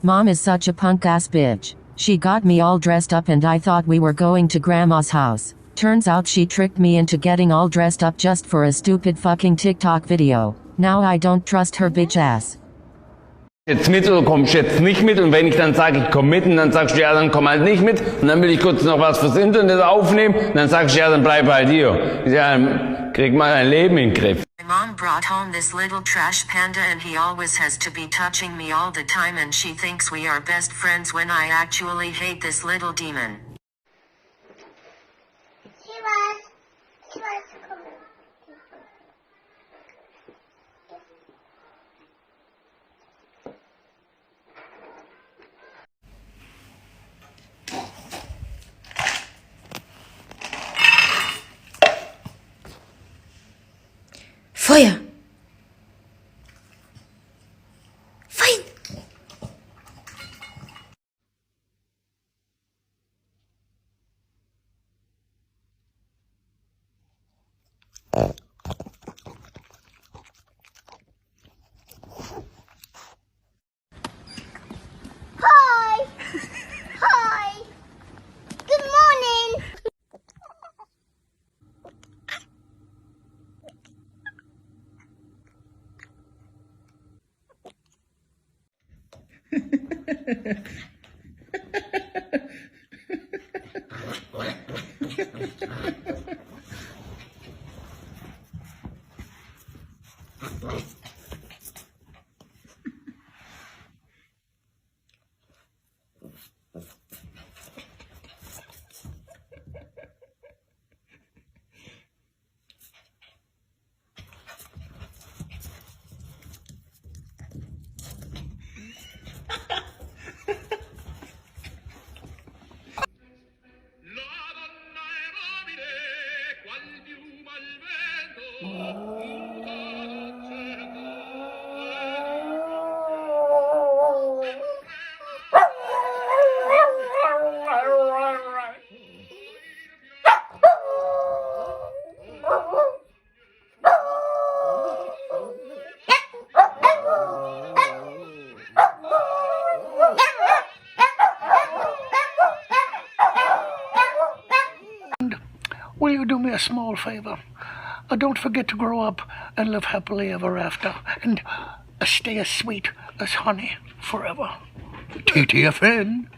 Mom is such a punk-ass bitch. She got me all dressed up and I thought we were going to Grandma's house. Turns out she tricked me into getting all dressed up just for a stupid fucking TikTok video. Now I don't trust her bitch ass. Jetzt mit oder kommst jetzt nicht mit? Und wenn ich dann sage, ich komme mit, und dann sagst du, ja, dann komm halt nicht mit. Und dann will ich kurz noch was fürs Internet aufnehmen. Und dann sagst du, ja, dann bleib bei dir. Ja, krieg mal dein Leben in den Griff. My mom brought home this little trash panda and he always has to be touching me all the time and she thinks we are best friends when I actually hate this little demon. She was coming. Feuer! Fein! Hi! Hi! Good morning! Will you do me a small favor? Don't forget to grow up and live happily ever after, and stay as sweet as honey forever. TTFN.